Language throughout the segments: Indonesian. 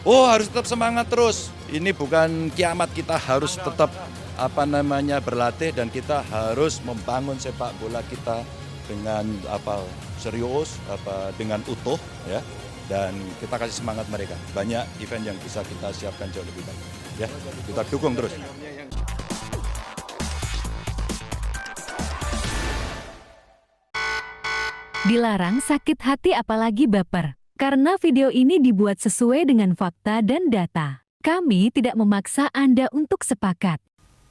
Oh, harus tetap semangat terus. Ini bukan kiamat, kita harus tetap berlatih dan kita harus membangun sepak bola kita dengan serius, dengan utuh ya. Dan kita kasih semangat mereka. Banyak event yang bisa kita siapkan jauh lebih baik. Ya, kita dukung terus. Dilarang sakit hati apalagi baper. Karena video ini dibuat sesuai dengan fakta dan data. Kami tidak memaksa Anda untuk sepakat.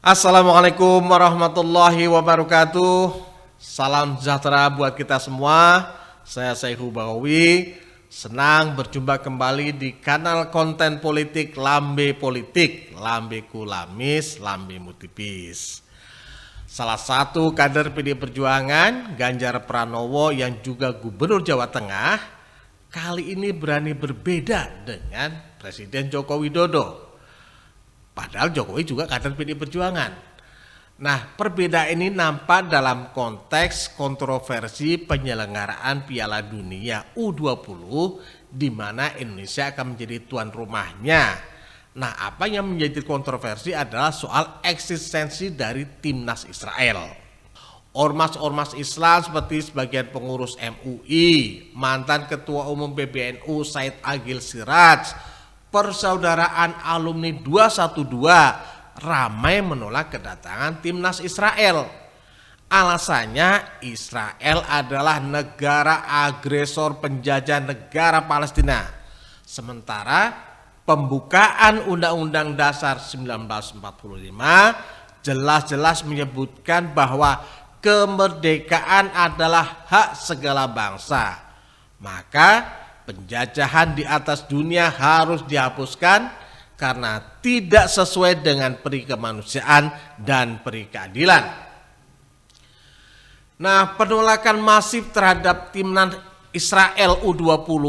Assalamualaikum warahmatullahi wabarakatuh. Salam sejahtera buat kita semua. Saya Saihu Bawawi. Senang berjumpa kembali di kanal konten politik Lambe Politik. Lambe Kulamis, Lambe Mutipis. Salah satu kader PD Perjuangan, Ganjar Pranowo yang juga Gubernur Jawa Tengah, kali ini berani berbeda dengan Presiden Joko Widodo. Padahal Jokowi juga kader PD Perjuangan. Nah, perbedaan ini nampak dalam konteks kontroversi penyelenggaraan Piala Dunia U20 di mana Indonesia akan menjadi tuan rumahnya. Nah, apa yang menjadi kontroversi adalah soal eksistensi dari timnas Israel. Ormas-ormas Islam seperti sebagian pengurus MUI, mantan Ketua Umum PBNU Said Agil Siraj, Persaudaraan Alumni 212 ramai menolak kedatangan timnas Israel. Alasannya Israel adalah negara agresor penjajah negara Palestina. Sementara pembukaan Undang-Undang Dasar 1945 jelas-jelas menyebutkan bahwa kemerdekaan adalah hak segala bangsa. Maka penjajahan di atas dunia harus dihapuskan karena tidak sesuai dengan peri kemanusiaan dan peri keadilan. Nah, penolakan masif terhadap timnas Israel U20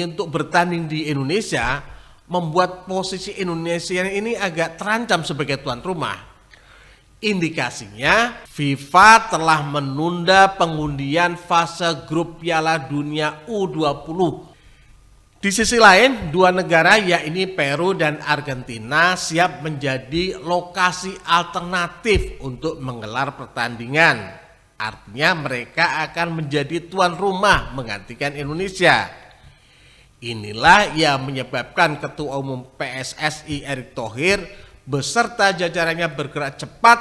untuk bertanding di Indonesia membuat posisi Indonesia ini agak terancam sebagai tuan rumah. Indikasinya FIFA telah menunda pengundian fase grup Piala Dunia U20. Di sisi lain, dua negara yakni Peru dan Argentina siap menjadi lokasi alternatif untuk menggelar pertandingan. Artinya mereka akan menjadi tuan rumah menggantikan Indonesia. Inilah yang menyebabkan Ketua Umum PSSI Erick Thohir beserta jajarannya bergerak cepat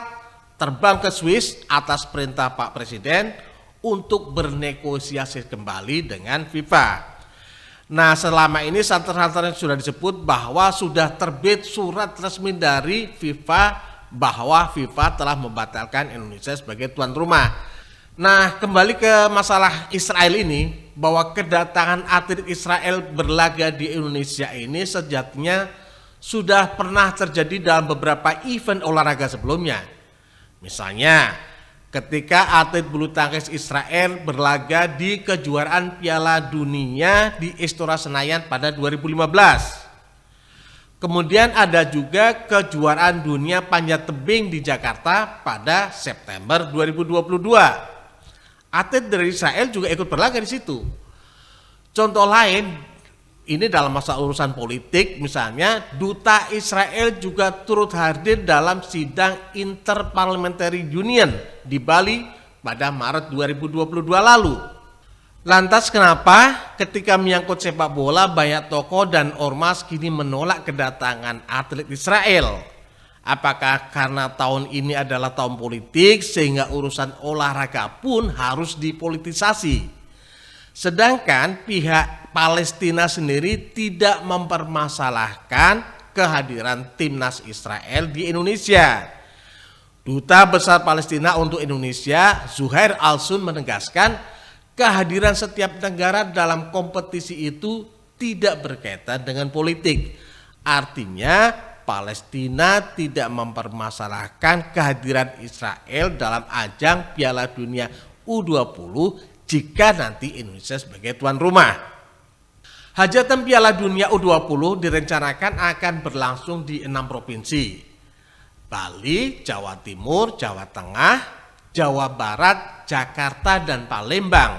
terbang ke Swiss atas perintah Pak Presiden untuk bernegosiasi kembali dengan FIFA. Nah, selama ini santer-santer sudah disebut bahwa sudah terbit surat resmi dari FIFA bahwa FIFA telah membatalkan Indonesia sebagai tuan rumah. Nah, kembali ke masalah Israel ini, bahwa kedatangan atlet Israel berlaga di Indonesia ini sejatinya sudah pernah terjadi dalam beberapa event olahraga sebelumnya. Misalnya, ketika atlet bulu tangkis Israel berlaga di kejuaraan Piala Dunia di Istora Senayan pada 2015. Kemudian ada juga kejuaraan dunia panjat tebing di Jakarta pada September 2022. Atlet dari Israel juga ikut berlaga di situ. Contoh lain, ini dalam masa urusan politik, misalnya Duta Israel juga turut hadir dalam sidang Interparliamentary Union di Bali pada Maret 2022 lalu. Lantas kenapa ketika menyangkut sepak bola banyak tokoh dan ormas kini menolak kedatangan atlet Israel? Apakah karena tahun ini adalah tahun politik sehingga urusan olahraga pun harus dipolitisasi? Sedangkan pihak Palestina sendiri tidak mempermasalahkan kehadiran timnas Israel di Indonesia. Duta Besar Palestina untuk Indonesia, Zuhair Al-Sun, menegaskan kehadiran setiap negara dalam kompetisi itu tidak berkaitan dengan politik. Artinya Palestina tidak mempermasalahkan kehadiran Israel dalam ajang Piala Dunia U20 jika nanti Indonesia sebagai tuan rumah. Hajatan Piala Dunia U20 direncanakan akan berlangsung di 6 provinsi: Bali, Jawa Timur, Jawa Tengah, Jawa Barat, Jakarta, dan Palembang.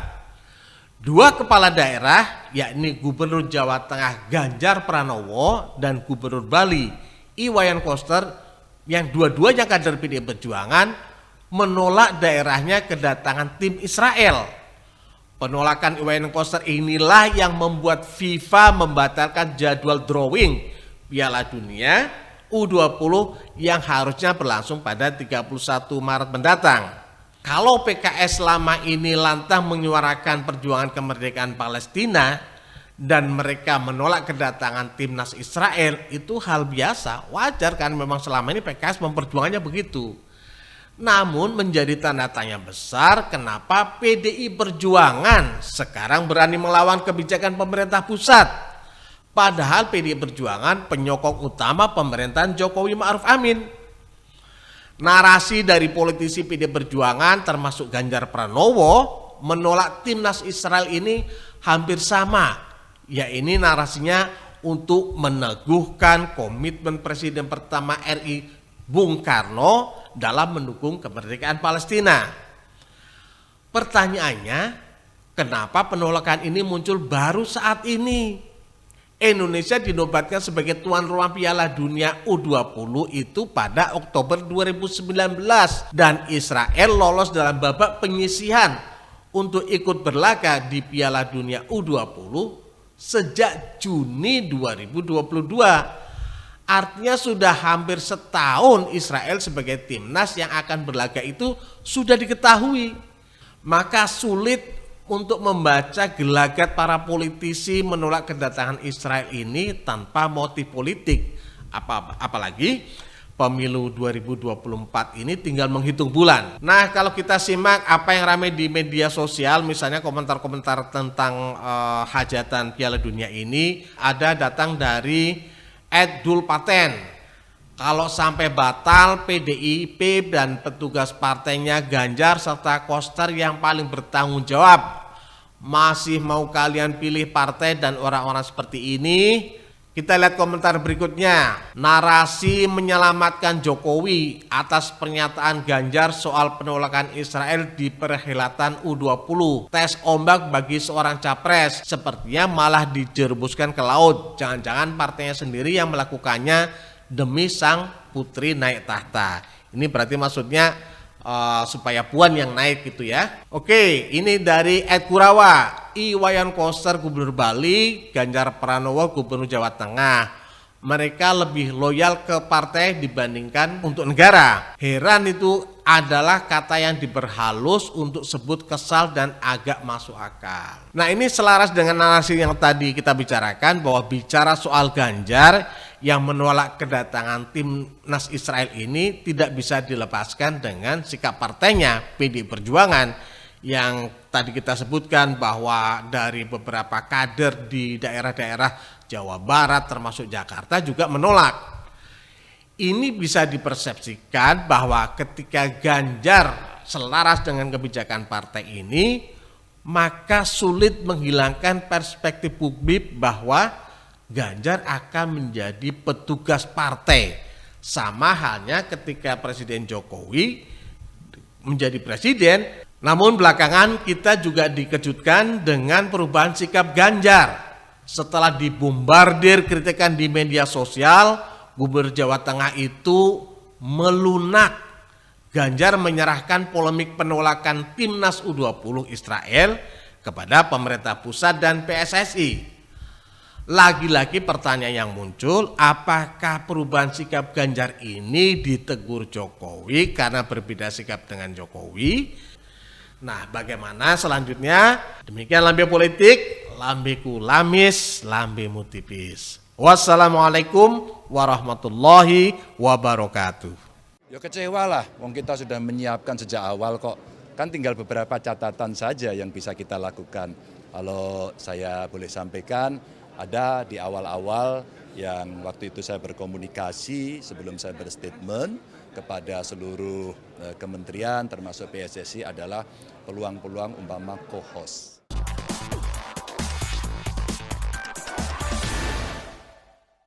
Dua kepala daerah, yakni Gubernur Jawa Tengah Ganjar Pranowo dan Gubernur Bali Iwayan Koster, yang dua-duanya kader PDI Perjuangan, menolak daerahnya kedatangan tim Israel. Penolakan Iwayan Koster inilah yang membuat FIFA membatalkan jadwal drawing Piala Dunia U20 yang harusnya berlangsung pada 31 Maret mendatang. Kalau PKS selama ini lantang menyuarakan perjuangan kemerdekaan Palestina dan mereka menolak kedatangan timnas Israel, itu hal biasa, wajar kan, memang selama ini PKS memperjuangannya begitu. Namun menjadi tanda tanya besar kenapa PDI Perjuangan sekarang berani melawan kebijakan pemerintah pusat. Padahal PDI Perjuangan penyokong utama pemerintahan Jokowi Ma'ruf Amin. Narasi dari politisi PDI Perjuangan termasuk Ganjar Pranowo menolak timnas Israel ini hampir sama. Ya, ini narasinya untuk meneguhkan komitmen Presiden pertama RI Bung Karno dalam mendukung kemerdekaan Palestina. Pertanyaannya, kenapa penolakan ini muncul baru saat ini? Indonesia dinobatkan sebagai tuan rumah Piala Dunia U20 itu pada Oktober 2019 dan Israel lolos dalam babak penyisihan untuk ikut berlaga di Piala Dunia U20 sejak Juni 2022. Artinya sudah hampir setahun Israel sebagai timnas yang akan berlaga itu sudah diketahui. Maka sulit untuk membaca gelagat para politisi menolak kedatangan Israel ini tanpa motif politik. Apalagi pemilu 2024 ini tinggal menghitung bulan. Nah, kalau kita simak apa yang ramai di media sosial, misalnya komentar-komentar tentang hajatan Piala Dunia ini, ada datang dari Edul Paten. Kalau sampai batal, PDIP dan petugas partainya Ganjar serta Koster yang paling bertanggung jawab. Masih mau kalian pilih partai dan orang-orang seperti ini? Kita lihat komentar berikutnya. Narasi menyelamatkan Jokowi atas pernyataan Ganjar soal penolakan Israel di perhelatan U20. Tes ombak bagi seorang capres, sepertinya malah dijerumuskan ke laut. Jangan-jangan partainya sendiri yang melakukannya demi sang putri naik tahta. Ini berarti maksudnya supaya Puan yang naik gitu ya. Oke, ini dari Ed Kurawa. Iwayan Koster Gubernur Bali, Ganjar Pranowo Gubernur Jawa Tengah. Mereka lebih loyal ke partai dibandingkan untuk negara. Heran, itu adalah kata yang diperhalus untuk sebut kesal dan agak masuk akal. Nah, ini selaras dengan narasi yang tadi kita bicarakan, bahwa bicara soal Ganjar yang menolak kedatangan timnas Israel ini tidak bisa dilepaskan dengan sikap partainya PDI Perjuangan yang tadi kita sebutkan, bahwa dari beberapa kader di daerah-daerah Jawa Barat termasuk Jakarta juga menolak. Ini bisa dipersepsikan bahwa ketika Ganjar selaras dengan kebijakan partai ini, maka sulit menghilangkan perspektif publik bahwa Ganjar akan menjadi petugas partai. Sama halnya ketika Presiden Jokowi menjadi presiden, namun belakangan kita juga dikejutkan dengan perubahan sikap Ganjar. Setelah dibombardir kritikan di media sosial, Gubernur Jawa Tengah itu melunak. Ganjar menyerahkan polemik penolakan timnas U20 Israel kepada pemerintah pusat dan PSSI. Lagi-lagi pertanyaan yang muncul, apakah perubahan sikap Ganjar ini ditegur Jokowi karena berbeda sikap dengan Jokowi? Nah, bagaimana selanjutnya? Demikian Lambe Politik, lambeku lamis, lambemu tipis. Wassalamualaikum warahmatullahi wabarakatuh. Ya kecewa lah, wong kita sudah menyiapkan sejak awal kok. Kan tinggal beberapa catatan saja yang bisa kita lakukan. Kalau saya boleh sampaikan, ada di awal-awal yang waktu itu saya berkomunikasi sebelum saya berstatement kepada seluruh kementerian termasuk PSSI adalah peluang-peluang umpama co-host.